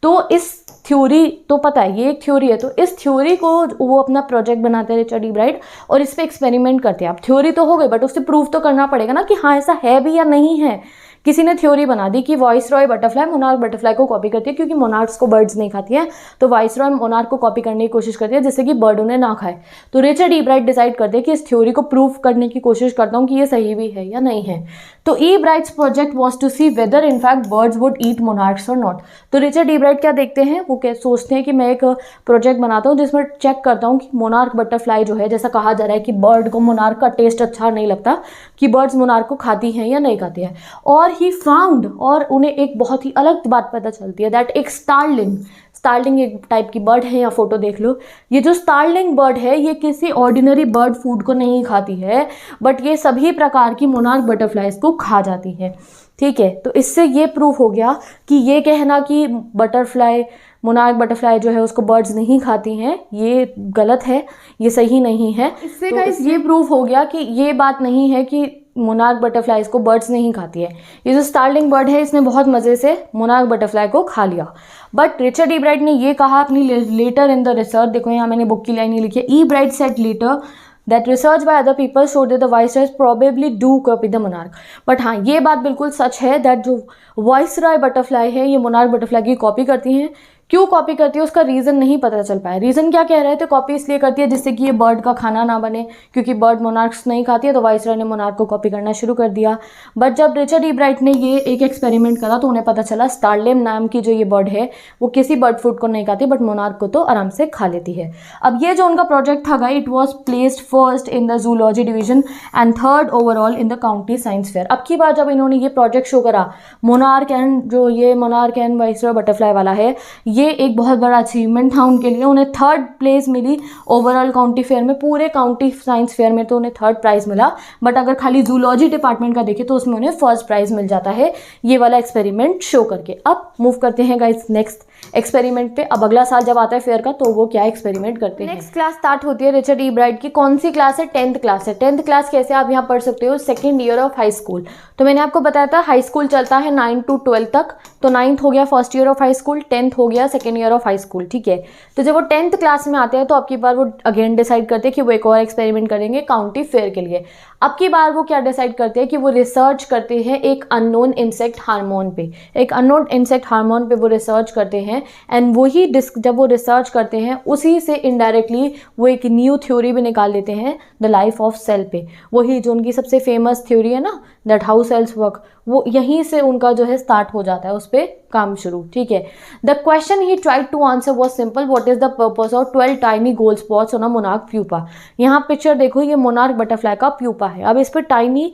तो इस थ्योरी तो पता है, ये एक थ्योरी है, तो इस थ्योरी को वो अपना प्रोजेक्ट बनाते हैं रिचर्ड ई ब्राइट, और इस पे एक्सपेरिमेंट करते हैं। अब थ्योरी तो हो गई, बट उससे प्रूफ तो करना पड़ेगा ना कि हाँ ऐसा है भी या नहीं है। किसी ने थ्योरी बना दी कि वाइसरॉय बटरफ्लाई मोनार्क बटरफ्लाई को कॉपी करती है, क्योंकि मोनार्क्स को बर्ड्स नहीं खाती है, तो वाइसरॉय मोनार्क को कॉपी करने की कोशिश करती है जिससे कि बर्ड उन्हें ना खाए। तो रिचर्ड ई ब्राइट डिसाइड करते हैं कि इस थ्योरी को प्रूफ करने की कोशिश करता हूँ कि ये सही भी है या नहीं है। तो Ebright's project was to see whether in fact birds would eat monarchs और नॉट। तो रिचर्ड ई ब्राइट क्या देखते हैं, वो क्या सोचते हैं कि मैं एक प्रोजेक्ट बनाता हूँ जिसमें चेक करता हूँ कि मोनार्क बटरफ्लाई जो है, जैसा कहा जा रहा है कि बर्ड को मोनार्क का टेस्ट अच्छा नहीं लगता, कि बर्ड्स मोनार्क को खाती हैं या नहीं खाती है। और ही फाउंड, और उन्हें एक बहुत ही अलग बात पता चलती है, दैट एक स्टारलिंग एक टाइप की बर्ड है, या फोटो देख लो, ये जो स्टारलिंग बर्ड है ये किसी ऑर्डिनरी बर्ड फूड को नहीं खाती है, बट ये सभी प्रकार की मोनार्क बटरफ्लाइज को खा जाती है। ठीक है, तो इससे ये प्रूफ हो गया कि ये कहना कि मोनार्क बटरफ्लाई जो है उसको बर्ड्स नहीं खाती हैं, ये गलत है, ये सही नहीं है। इससे गाइस ये प्रूफ हो गया कि ये बात नहीं है कि मोनार्क बटरफ्लाइज को बर्ड्स नहीं खाती है। ये जो स्टारलिंग बर्ड है इसने बहुत मज़े से मोनार्क बटरफ्लाई को खा लिया। बट रिचर्ड ई ब्राइट ने ये कहा अपनी लेटर इन द रिसर्च, देखो यहाँ मैंने बुक की लाइन ही लिखी है, Ebright said later that research by other people showed that the viceroys probably do copy the monarch। But हाँ ये बात बिल्कुल सच है दैट जो वाइसरॉय बटरफ्लाई है ये मोनार्क बटरफ्लाई की कॉपी करती हैं। क्यों कॉपी करती है उसका रीज़न नहीं पता चल पाया। रीज़न क्या कह रहे थे, कॉपी इसलिए करती है जिससे कि ये बर्ड का खाना ना बने, क्योंकि बर्ड मोनार्क्स नहीं खाती है, तो वाइसरॉय ने मोनार्क को कॉपी करना शुरू कर दिया। बट जब रिचर्ड ई ब्राइट ने ये एक एक्सपेरिमेंट करा तो उन्हें पता चला स्टारलिम नाम की जो ये बर्ड है वो किसी बर्ड फूड को नहीं खाती, बट मोनार्क को तो आराम से खा लेती है। अब ये जो उनका प्रोजेक्ट था guys, it was placed first in the zoology division and third overall in the county science fair. अब की बार जब इन्होंने ये प्रोजेक्ट शो करा, मोनार्क एंड वाइसरॉय बटरफ्लाई वाला है, ये एक बहुत बड़ा अचीवमेंट था उनके लिए। उन्हें थर्ड प्लेस मिली ओवरऑल काउंटी फेयर में, पूरे काउंटी साइंस फेयर में तो उन्हें थर्ड प्राइज मिला, बट अगर खाली जूलॉजी डिपार्टमेंट का देखें तो उसमें उन्हें फर्स्ट प्राइज मिल जाता है ये वाला एक्सपेरिमेंट शो करके। अब मूव करते हैं गाइस नेक्स्ट एक्सपेरिमेंट पे। अब अगला साल जब आता है फेयर का तो वो क्या एक्सपेरिमेंट करते हैं। नेक्स्ट क्लास स्टार्ट होती है रिचर्ड ई ब्राइट की। कौन सी क्लास है? 10th क्लास है। 10th क्लास कैसे आप यहाँ पढ़ सकते हो, second year of high school. तो मैंने आपको बताया था हाई स्कूल चलता है 9 to 12 तक, तो 9th हो गया first year of high school, 10th हो गया second year of high school. ठीक है, तो जब वो 10th क्लास में आते हैं तो अब की बार वो अगेन डिसाइड करते हैं कि वो एक और एक्सपेरिमेंट करेंगे काउंटी फेयर के लिए। अब की बार वो क्या डिसाइड करते हैं कि वो रिसर्च करते हैं एक अननोन इंसेक्ट हार्मोन पे, एक अननोन इंसेक्ट हार्मोन पे वो रिसर्च करते हैं। एंड वही जब वो रिसर्च करते हैं उसी से इनडायरेक्टली वो एक न्यू थ्योरी भी निकाल लेते हैं द लाइफ ऑफ सेल पे। वही जो उनकी सबसे फेमस थ्योरी है ना, दैट हाउ सेल्स वर्क, वो यहीं से उनका जो है स्टार्ट हो जाता है उस पर काम शुरू। ठीक है, the question he tried to answer was simple, what is the purpose of 12 tiny gold spots on a monarch pupa. यहाँ पिक्चर देखो, ये मोनार्क बटरफ्लाई का प्यूपा है। अब इस पर टाइनी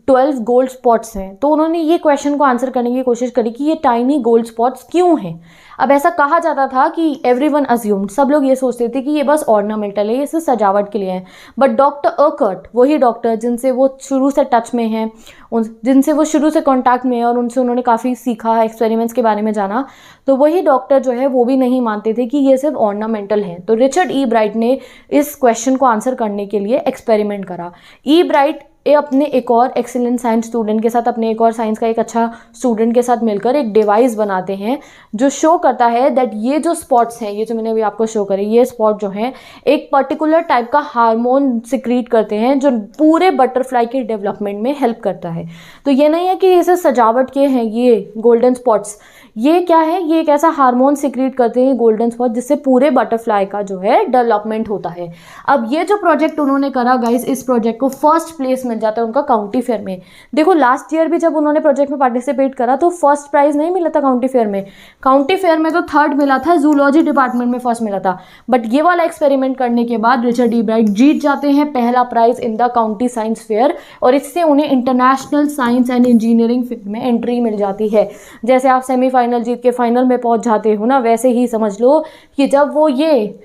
12 गोल्ड स्पॉट्स हैं, तो उन्होंने ये क्वेश्चन को आंसर करने की कोशिश करी कि ये टाइनी गोल्ड स्पॉट्स क्यों हैं। अब ऐसा कहा जाता था कि एवरीवन अज्यूम्ड, सब लोग ये सोचते थे कि ये बस ऑर्नामेंटल है, ये सिर्फ सजावट के लिए है। बट डॉक्टर अर्कर्ट, वही डॉक्टर जिनसे वो शुरू से टच में हैं, जिनसे वो शुरू से कांटेक्ट में है और उनसे उन्होंने काफ़ी सीखा, एक्सपेरिमेंट्स के बारे में जाना, तो वही डॉक्टर जो है वो भी नहीं मानते थे कि ये सिर्फ ऑर्नामेंटल है। तो रिचर्ड ई ब्राइट ने इस क्वेश्चन को आंसर करने के लिए एक्सपेरिमेंट करा। ई ब्राइट अपने एक और एक्सीलेंट साइंस स्टूडेंट के साथ, अपने एक और साइंस का एक अच्छा स्टूडेंट के साथ मिलकर एक डिवाइस बनाते हैं जो शो करता है दैट ये जो स्पॉट्स हैं, ये जो मैंने अभी आपको शो करे, ये स्पॉट जो हैं एक पर्टिकुलर टाइप का हार्मोन सिक्रीट करते हैं जो पूरे बटरफ्लाई के डेवलपमेंट में हेल्प करता है। तो ये नहीं है कि इसे सजावट के हैं ये गोल्डन स्पॉट्स, ये क्या है, ये एक ऐसा हार्मोन सिक्रीट करते हैं गोल्डन स्पॉट जिससे पूरे बटरफ्लाई का जो है डेवलपमेंट होता है। अब ये जो प्रोजेक्ट उन्होंने करा गाइस, इस प्रोजेक्ट को फर्स्ट प्लेस मिल जाता है उनका काउंटी फेयर में। देखो लास्ट ईयर भी जब उन्होंने प्रोजेक्ट में पार्टिसिपेट करा तो फर्स्ट प्राइज नहीं मिला था काउंटी फेयर में। काउंटी फेयर में तो थर्ड मिला था, जूलॉजी डिपार्टमेंट में फर्स्ट मिला था। बट ये वाला एक्सपेरिमेंट करने के बाद रिचर्ड ई ब्राइट जीत जाते हैं पहला prize in the county science fair, और इससे उन्हें international science and engineering field में एंट्री मिल जाती है। जैसे आप सेमीफाइनल जीत के फाइनल में पहुंच जाते हो ना, वैसे ही समझ लो कि जब वो ये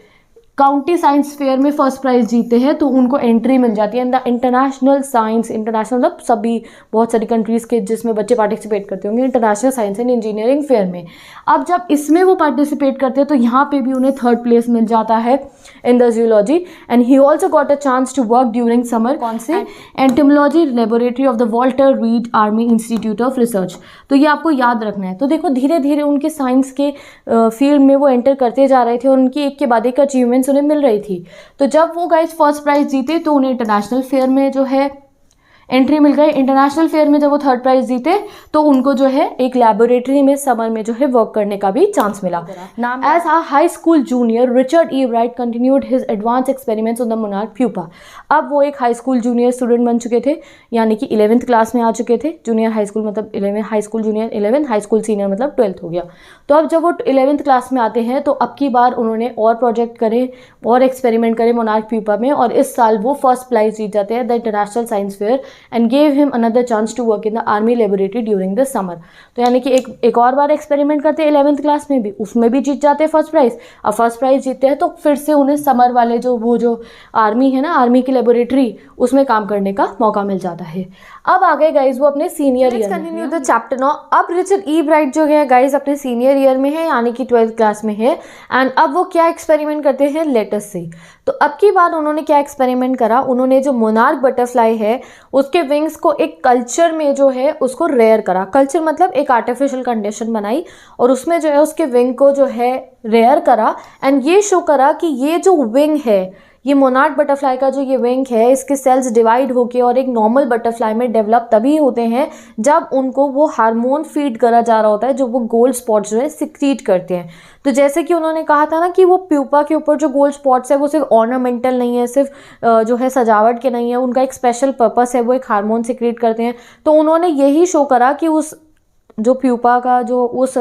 काउंटी साइंस फेयर में फर्स्ट प्राइज जीते हैं तो उनको एंट्री मिल जाती है in the international science, international मतलब सभी बहुत सारी कंट्रीज़ के जिसमें बच्चे पार्टिसिपेट करते होंगे international science and engineering fair में। अब जब इसमें वो पार्टिसिपेट करते हैं तो यहाँ पे भी उन्हें 3rd प्लेस मिल जाता है in the zoology. And he also got a chance to work during summer. कौन से? Entomology laboratory of the Walter Reed Army Institute of Research. तो ये आपको याद रखना है। तो देखो धीरे धीरे उनके साइंस के फील्ड में वो एंटर करते जा रहे थे और उनकी एक के बाद एक अचीवमेंट्स उन्हें मिल रही थी। तो जब वो गाइस फर्स्ट प्राइज जीते तो उन्हें इंटरनेशनल फेयर में जो है एंट्री मिल गई। इंटरनेशनल फेयर में जब वो 3rd प्राइज जीते तो उनको जो है एक लैबोरेटरी में समर में जो है वर्क करने का भी चांस मिला। As a high school junior Richard E Wright continued his advance experiments on the monarch pupa. अब वो एक हाई स्कूल जूनियर स्टूडेंट बन चुके थे, यानी कि 11th क्लास में आ चुके थे। जूनियर हाई स्कूल मतलब 11, high school junior 11, high school senior मतलब 12th हो गया। तो अब जब वो 11th क्लास में आते हैं तो अब की बार उन्होंने और प्रोजेक्ट करे और एक्सपेरिमेंट करे मोनार्क प्यूपा में, और इस साल वो फर्स्ट प्राइज जीत जाते हैं the international science fair and gave him another chance to work in the army laboratory during the summer. तो यानी कि एक और बार एक्सपेरिमेंट करते हैं 11th क्लास में भी, उसमें भी जीत जाते हैं फर्स्ट प्राइज। अब फर्स्ट प्राइज जीतते हैं तो फिर से उन्हें समर वाले जो आर्मी है ना, आर्मी की लेबोरेटरी, उसमें काम करने का मौका मिल जाता है। अब आ गए गाइज वो अपने senior year. Continue the chapter now. अब रिचर्ड ई राइट जो है गाइज अपने सीनियर ईयर में है, यानी कि 12th क्लास में है। एंड अब वो क्या एक्सपेरिमेंट करते हैं लेटस से। तो अब की बार उन्होंने क्या एक्सपेरिमेंट करा, उन्होंने जो मोनार्क बटरफ्लाई है उसके विंग्स को एक कल्चर में जो है उसको रेयर करा। कल्चर मतलब एक आर्टिफिशियल कंडीशन बनाई और उसमें जो है उसके विंग को जो है रेयर करा एंड ये शो करा कि ये जो विंग है, ये मोनार्क बटरफ्लाई का जो ये विंग है, इसके सेल्स डिवाइड होके और एक नॉर्मल बटरफ्लाई में डेवलप तभी होते हैं जब उनको वो हार्मोन फीड करा जा रहा होता है, जो वो गोल्ड स्पॉट्स जो है सिक्रीट करते हैं। तो जैसे कि उन्होंने कहा था ना कि वो प्यूपा के ऊपर जो गोल्ड स्पॉट्स है वो सिर्फ ऑर्नामेंटल नहीं है, सिर्फ जो है सजावट के नहीं है, उनका एक स्पेशल पर्पस है, वो एक हार्मोन सिक्रीट करते हैं। तो उन्होंने यही शो करा कि उस जो प्यूपा का जो उस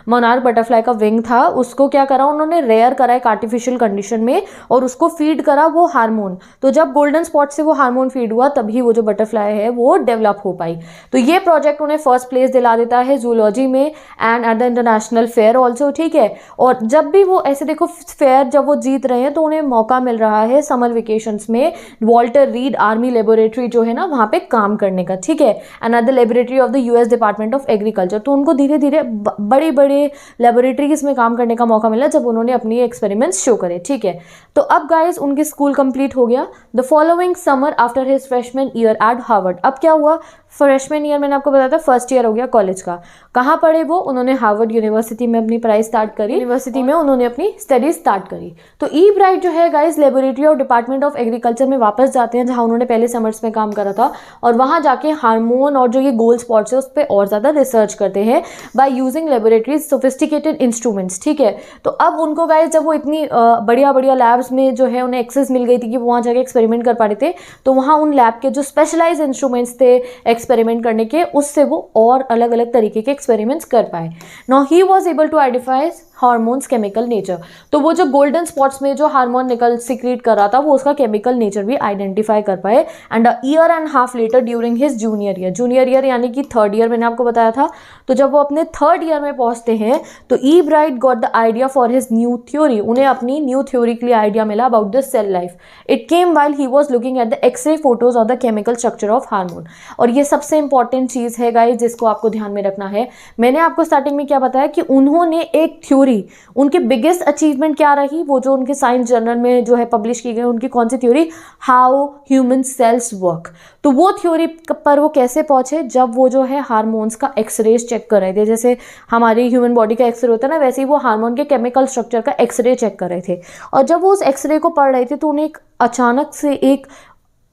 मोनार्क बटरफ्लाई का विंग था उसको क्या करा, उन्होंने रेयर करा एक आर्टिफिशियल कंडीशन में और उसको फीड करा वो हार्मोन। तो जब गोल्डन स्पॉट से वो हार्मोन फीड हुआ तभी वो जो बटरफ्लाई है वो डेवलप हो पाई। तो ये प्रोजेक्ट उन्हें फर्स्ट प्लेस दिला देता है जूलॉजी में and at the international fair also, ठीक है। और जब भी वो ऐसे देखो फेयर जब वो जीत रहे हैं तो उन्हें मौका मिल रहा है समर वेकेशंस में वॉल्टर रीड आर्मी लेबोरेटरी जो है ना वहाँ पे काम करने का, ठीक है, and at the laboratory of the US department of agriculture. तो उनको धीरे धीरे बड़े बड़े लेबोरेटरीज में काम करने का मौका मिला जब उन्होंने अपनी एक्सपेरिमेंट्स शो करे, ठीक है। तो अब गाइस उनके स्कूल कंप्लीट हो गया। The following summer after his freshman year eight Harvard. अब क्या हुआ, फ्रेशमैन ईयर मैंने आपको बताया था फर्स्ट ईयर हो गया कॉलेज का। कहाँ पढ़े वो, उन्होंने हार्वर्ड यूनिवर्सिटी में अपनी पढ़ाई स्टार्ट करी, यूनिवर्सिटी में उन्होंने अपनी स्टडीज स्टार्ट करी। तो ई ब्राइट जो है guys laboratory of department of agriculture में वापस जाते हैं जहाँ उन्होंने पहले समर्स में काम करा था, और वहाँ जाके हार्मोन और जो ये गोल्ड स्पॉट्स है उस पर और ज़्यादा रिसर्च करते हैं by using laboratories sophisticated instruments, ठीक है। तो अब उनको गाइस जब वो इतनी बढ़िया बढ़िया लैब्स में जो है उन्हें एक्सेस मिल गई थी कि वो वहाँ जाके एक्सपेरिमेंट कर पा रहे थे, तो वहाँ उन लैब के जो स्पेशलाइज इंस्ट्रूमेंट्स थे एक्सपेरिमेंट करने के, उससे वो और अलग अलग तरीके के एक्सपेरिमेंट्स कर पाए। Now he was able to identify hormones chemical nature. तो वो जो गोल्डन स्पॉट्स में जो हार्मोन निकल सिक्रीट कर रहा था वो उसका केमिकल नेचर भी आइडेंटिफाई कर पाए। And a year and half letter during his junior year यानी कि 3rd ईयर मैंने आपको बताया था, तो जब वो अपने 3rd ईयर में पहुंचते हैं तो Ebright got the idea for his new theory. उन्हें अपनी न्यू थ्योरी के लिए आइडिया मिला about the cell life. It came while he was looking at the x ray photos of the chemical structure of hormone. और ये सबसे important चीज़ है guys जिसको आपको ध्यान में रखना है। मैंने आपको स्टार्टिंग में क्या बताया कि उन्होंने एक थ्योरी, उनकी बिगेस्ट अचीवमेंट क्या रही, वो जो उनके साइंस जर्नल में जो है पब्लिश की गई उनकी कौन सी theory, how human cells work. तो वो थ्योरी पर वो कैसे पहुंचे, जब वो जो है हार्मोन्स का एक्सरेज चेक कर रहे थे। जैसे हमारी ह्यूमन बॉडी का एक्सरे होता है ना, वैसे ही वो हार्मोन के केमिकल स्ट्रक्चर का एक्सरे चेक कर रहे थे। और जब वो उस एक्सरे को पढ़ रहे थे तो उन्हें अचानक से एक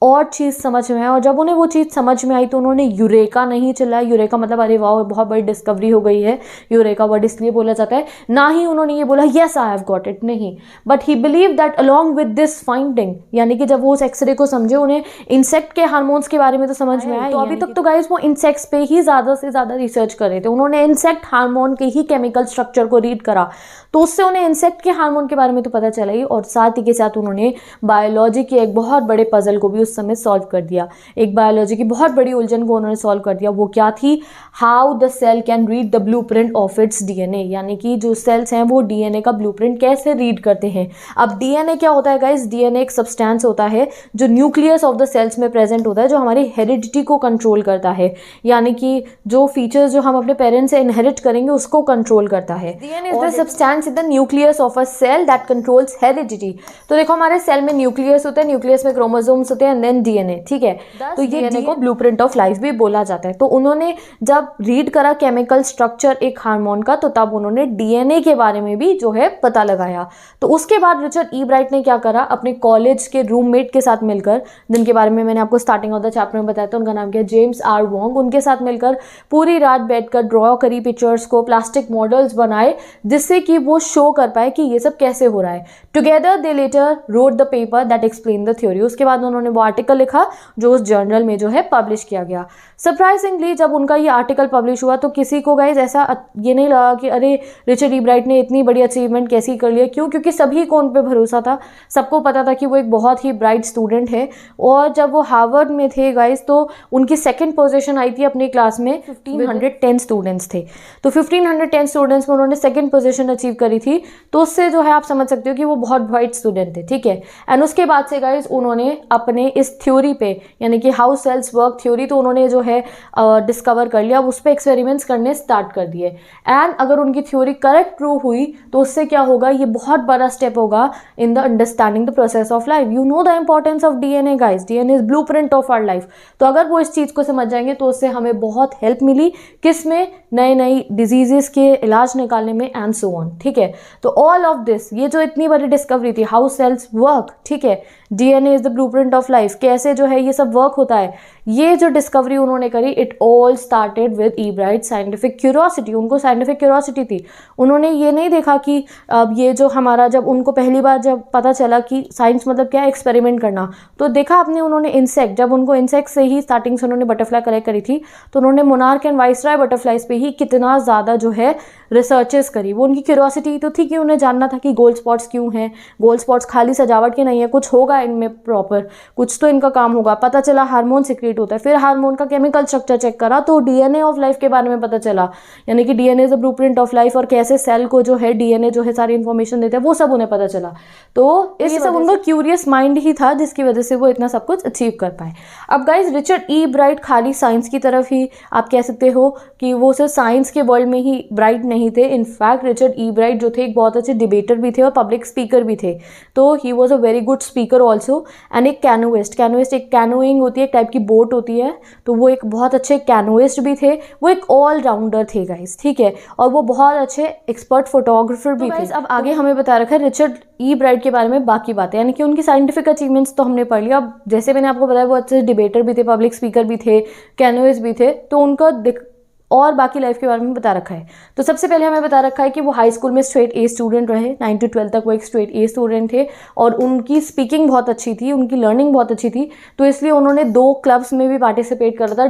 और चीज़ समझ में आई, और जब उन्हें वो चीज़ समझ में आई तो उन्होंने यूरेका नहीं चिल्लाया। यूरेका मतलब अरे वाह बहुत बड़ी डिस्कवरी हो गई है, यूरेका वर्ड इसलिए बोला जाता है। ना ही उन्होंने ये बोला yes I have got it, नहीं, but he believe that along with this finding, यानी कि जब वो उस एक्सरे को समझे उन्हें इंसेक्ट के हार्मोन्स के बारे में तो समझ में आया। तो अभी तक तो गाइस वो इंसेक्ट्स पे ही ज़्यादा से ज़्यादा रिसर्च कर रहे थे, उन्होंने इंसेक्ट हार्मोन के ही केमिकल स्ट्रक्चर को रीड करा, तो उससे उन्हें इंसेक्ट के हार्मोन के बारे में तो पता चला ही, और साथ ही के साथ उन्होंने बायोलॉजी के एक बहुत बड़े पजल को भी उस समय सॉल्व कर दिया। एक बायोलॉजी की बहुत बड़ी उलझन को उन्होंने सॉल्व कर दिया। वो क्या थी? How the cell can read the blueprint of its DNA, यानी कि जो सेल्स हैं वो डीएनए का ब्लूप्रिंट कैसे रीड करते हैं। अब डीएनए क्या होता है गाइस? डीएनए एक सब्सटेंस होता है जो न्यूक्लियस ऑफ द सेल्स में प्रेजेंट होता है, जो हमारी हेरिडिटी को कंट्रोल करता है, यानी कि जो फीचर्स जो हम अपने पेरेंट्स से इनहेरिट करेंगे उसको कंट्रोल करता है। DNA is the substance in the nucleus of a cell that controls heredity. तो देखो हमारे सेल में न्यूक्लियस होता है, न्यूक्लियस में क्रोमोसोम्स होते हैं, देन डीएनए, ठीक है। तो ये डीएनए को ब्लूप्रिंट ऑफ लाइफ भी बोला जाता है। तो उन्होंने जब रीड करा केमिकल स्ट्रक्चर एक हार्मोन का, तो तब उन्होंने डीएनए के बारे में भी जो है पता लगाया। तो उसके बाद रिचर्ड ई ब्राइट ने क्या करा, अपने कॉलेज के रूममेट के साथ मिलकर, जिनके बारे में मैंने आपको स्टार्टिंग ऑफ द चैप्टर में बताया था, उनका नाम क्या, जेम्स आर वोंग, उनके साथ मिलकर पूरी रात बैठकर ड्रॉ करी पिक्चर्स को, प्लास्टिक मॉडल्स बनाए, जिससे कि वो शो कर पाए कि ये सब कैसे हो रहा है। Together they letter wrote the paper that explain the theory. उसके बाद उन्होंने वो आर्टिकल लिखा जो उस जर्नल में जो है पब्लिश किया गया। सरप्राइजिंगली जब उनका ये आर्टिकल पब्लिश हुआ तो किसी को गाइज ऐसा ये नहीं लगा कि अरे रिचर्ड ई ब्राइट ने इतनी बड़ी अचीवमेंट कैसी कर लिया। क्यों? क्योंकि सभी को उन पे भरोसा था, सबको पता था कि वो एक बहुत ही ब्राइट स्टूडेंट है। और जब वो हार्वर्ड में थे गाइज तो उनकी सेकंड पोजीशन आई थी अपनी क्लास में, 1510 स्टूडेंट्स थे। तो 1510 स्टूडेंट्स में उन्होंने सेकंड पोजीशन अचीव करी थी। तो उससे जो है आप समझ सकते हो कि वो बहुत ब्राइट स्टूडेंट थे, ठीक है। एंड उसके बाद से गाइज उन्होंने अपने इस थ्योरी पे, यानी कि हाउ सेल्स वर्क थ्योरी, तो उन्होंने जो है डिस्कवर कर लिया। अब उस पर एक्सपेरिमेंट्स करने स्टार्ट कर दिए। एंड अगर उनकी थ्योरी करेक्ट प्रूव हुई तो उससे क्या होगा, ये बहुत बड़ा स्टेप होगा in the understanding the process of life. You know the importance of DNA guys, DNA is blueprint of our life. तो अगर वो इस चीज़ को समझ जाएंगे तो उससे हमें बहुत हेल्प मिली, किस में, नए नई डिजीजेस के इलाज निकालने में, एंड सो ऑन, ठीक है। तो ऑल ऑफ दिस, ये जो इतनी बड़ी डिस्कवरी थी, हाउ सेल्स वर्क, ठीक है, DNA is the blueprint of life, कैसे जो है ये सब वर्क होता है, ये जो डिस्कवरी उन्होंने करी, it all started with E bright scientific curiosity. उनको साइंटिफिक क्यूरियोसिटी थी। उन्होंने ये नहीं देखा कि अब ये जो हमारा, जब उनको पहली बार जब पता चला कि साइंस मतलब क्या है, एक्सपेरिमेंट करना, तो देखा आपने उन्होंने इंसेक्ट, जब उनको इंसेक्ट से ही स्टार्टिंग से उन्होंने बटरफ्लाई कलेक्ट करी थी, तो उन्होंने मोनार्क एंड वाइसराय बटरफ्लाइज पे ही कितना ज़्यादा जो है रिसर्चेस करी। वो उनकी क्यूरियोसिटी तो थी कि उन्हें जानना था कि गोल्ड स्पॉट्स क्यों हैं, गोल्ड स्पॉट्स खाली सजावट के नहीं है, कुछ होगा इनमें प्रॉपर, कुछ तो इनका काम होगा। पता चला हार्मोन सिक्रीट होता है, फिर हार्मोन का केमिकल स्ट्रक्चर चेक करा तो डीएनए ऑफ लाइफ के बारे में पता चला, यानी कि DNA is the blueprint of life, और कैसे सेल को जो है डीएनए जो है सारी इन्फॉर्मेशन देता है, वो सब उन्हें पता चला। तो ये सब उनका क्यूरियस माइंड ही था जिसकी वजह से वो इतना सब कुछ अचीव कर पाए। अब गाइज रिचर्ड ई ब्राइट खाली साइंस की तरफ ही आप कह सकते हो कि वो सिर्फ साइंस के वर्ल्ड में ही ब्राइट नहीं थे। इनफैक्ट रिचर्ड ई ब्राइट जो थे एक बहुत अच्छे डिबेटर भी थे और पब्लिक स्पीकर भी थे। तो he was a very good speaker also, and एक कैनोइस्ट, कैनोइस्ट एक कैनोइंग होती है, एक टाइप की बोट होती है, तो वो एक बहुत अच्छे कैनोइस्ट भी थे। वो एक ऑल राउंडर थे गाइस, ठीक है, और वो बहुत अच्छे एक्सपर्ट फोटोग्राफर भी थे। अब आगे हमें बता रखा है रिचर्ड ई ब्राइट के बारे में बाकी बातें, यानी कि उनकी साइंटिफिक अचीवमेंट्स तो हमने पढ़ लिया। अब जैसे मैंने आपको बताया वो अच्छे डिबेटर भी थे, पब्लिक स्पीकर भी थे, कैनोइस्ट भी थे, तो उनका और बाकी लाइफ के बारे में बता रखा है। तो सबसे पहले हमें बता रखा है कि वो हाई स्कूल में स्ट्रेट ए स्टूडेंट रहे, 9 to 12 तक वो एक स्ट्रेट ए स्टूडेंट थे, और उनकी स्पीकिंग बहुत अच्छी थी, उनकी लर्निंग बहुत अच्छी थी, तो इसलिए उन्होंने 2 क्लब्स में भी पार्टिसिपेट करा था,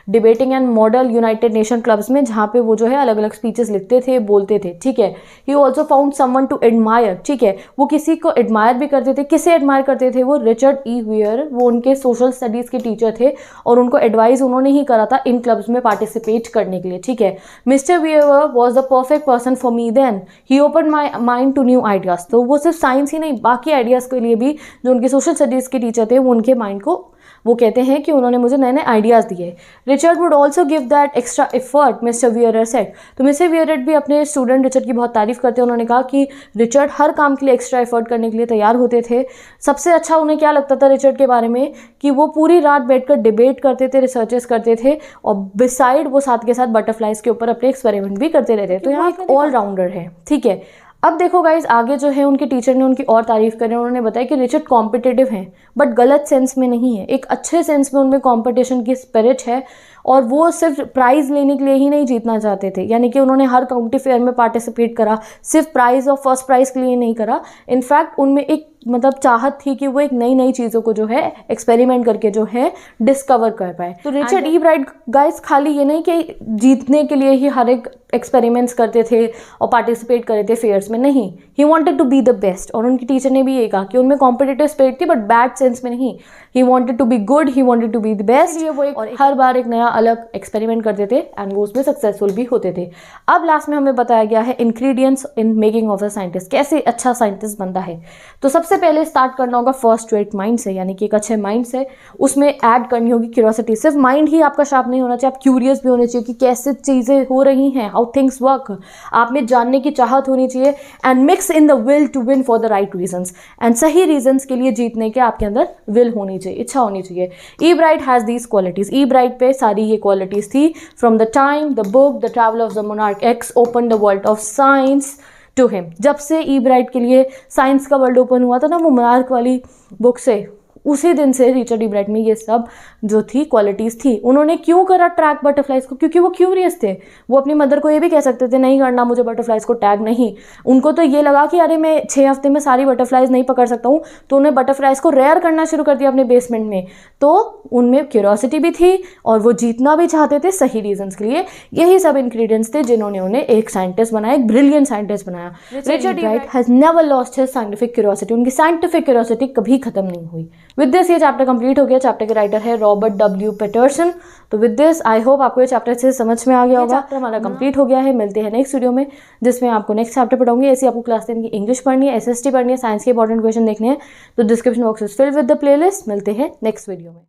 debating and model United nation clubs में, जहाँ पे वो जो है अलग अलग स्पीचेस लिखते थे, बोलते थे, ठीक है। He also found someone to admire, ठीक है, वो किसी को एडमायर भी करते थे। किसे एडमायर करते थे वो? रिचर्ड ई व्हीयर, वो उनके सोशल स्टडीज़ के टीचर थे, और उनको एडवाइस उन्होंने ही करा था इन क्लब्स में पार्टिसिपेट करने के लिए, ठीक है। Mister Weaver was the perfect person for me then, he open my mind to new ideas. तो वो सिर्फ साइंस ही नहीं, बाकी आइडियाज़ के लिए भी जो उनके सोशल स्टडीज़ के टीचर थे, वो उनके माइंड को, वो कहते हैं कि उन्होंने मुझे नए नए आइडियाज़ दिए। Richard would also give that extra effort, mister wearer said. तो मिस्टर वियरर भी अपने स्टूडेंट रिचर्ड की बहुत तारीफ करते हैं। उन्होंने कहा कि रिचर्ड हर काम के लिए एक्स्ट्रा एफर्ट करने के लिए तैयार होते थे। सबसे अच्छा उन्हें क्या लगता था रिचर्ड के बारे में, कि वो पूरी रात बैठकर डिबेट करते थे, रिसर्चेस करते थे, और बिसाइड वो साथ के साथ बटरफ्लाइज के ऊपर अपने एक्सपेरिमेंट भी करते रहते। तो यहाँ एक ऑलराउंडर है, ठीक है। अब देखो गाइज, आगे जो है उनके टीचर ने उनकी और तारीफ करें, उन्होंने बताया कि रिचर्ड कॉम्पिटिटिव हैं, बट गलत सेंस में नहीं है, एक अच्छे सेंस में उनमें कॉम्पिटिशन की स्पिरिट है, और वो सिर्फ प्राइज़ लेने के लिए ही नहीं जीतना चाहते थे। यानी कि उन्होंने हर काउंटी फेयर में पार्टिसिपेट करा, सिर्फ प्राइज़ और फर्स्ट प्राइज़ के लिए नहीं करा। इनफैक्ट उनमें एक मतलब चाहत थी कि वो एक नई नई चीज़ों को जो है एक्सपेरिमेंट करके जो है डिस्कवर कर पाए। तो रिचर्ड ई ब्राइट गाइस खाली ये नहीं कि जीतने के लिए ही हर एक एक्सपेरिमेंट्स करते थे और पार्टिसिपेट करे थे फेयर्स में, नहीं, he wanted to be the best. और उनकी टीचर ने भी ये कहा कि उनमें कॉम्पिटिटिव स्पिरिट थी, बट बैड सेंस में नहीं। He wanted to be good, he wanted to be the best, वो हर बार एक नया अलग एक्सपेरिमेंट करते थे एंड वो उसमें सक्सेसफुल भी होते थे। अब लास्ट में हमें बताया गया है ingredients in making of a scientist, कैसे अच्छा साइंटिस्ट बनता है। तो सबसे पहले स्टार्ट करना होगा फर्स्ट रेट माइंड से, यानी कि एक अच्छे माइंड से। उसमें ऐड करनी होगी क्यूरियोसिटी। सिर्फ माइंड ही आपका शार्प नहीं होना चाहिए, आप क्यूरियस भी होने चाहिए कि कैसे चीज़ें हो रही हैं, हाउ थिंग्स वर्क। आप में जानने की चाहत होनी चाहिए and mix in the will to win for the right reasons, and सही रीजंस के लिए जीतने के आपके अंदर विल होनी चाहिए, इच्छा होनी चाहिए। Ebright has these qualities, Ebright पे सारी ये क्वालिटीज थी। From the time the book the travel of the monarch X open the world of science to him, जब से ई ब्राइट के लिए साइंस का वर्ल्ड ओपन हुआ था ना वो मोनार्क वाली बुक से, उसी दिन से रिचर्ड ई ब्राइट में ये सब जो थी क्वालिटीज़ थी। उन्होंने क्यों करा ट्रैक बटरफ्लाइज को? क्योंकि वो क्यूरियस थे। वो अपनी मदर को ये भी कह सकते थे नहीं करना मुझे बटरफ्लाइज को टैग नहीं। उनको तो ये लगा कि अरे मैं 6 हफ्ते में सारी बटरफ्लाइज नहीं पकड़ सकता हूँ, तो उन्हें बटरफ्लाइज को रेयर करना शुरू कर दिया अपने बेसमेंट में। तो उनमें क्यूरियोसिटी भी थी और वो जीतना भी चाहते थे सही रीजंस के लिए। यही सब इंग्रेडिएंट्स थे जिन्होंने उन्हें एक साइंटिस्ट बनाया, एक ब्रिलियंट साइंटिस्ट बनाया। Richard E bright has never lost his scientific curiosity, उनकी साइंटिफिक क्यूरियोसिटी कभी खत्म नहीं हुई। विद दिस ये चैप्टर कंप्लीट हो गया। चैप्टर के राइटर है रॉबर्ट डब्ल्यू पैटरसन। तो विद दिस आई होप आपको ये चैप्टर से समझ में आ गया होगा। चैप्टर हमारा कंप्लीट हो गया है। मिलते हैं नेक्स्ट वीडियो में जिसमें आपको नेक्स्ट चैप्टर पढ़ाऊंगी। ऐसी आपको क्लास 10 की इंग्लिश पढ़नी है, SST पढ़नी है, साइंस के इंपॉर्टेंट क्वेश्चन देखने हैं, तो description box is filled with the playlist. मिलते हैं नेक्स्ट वीडियो में।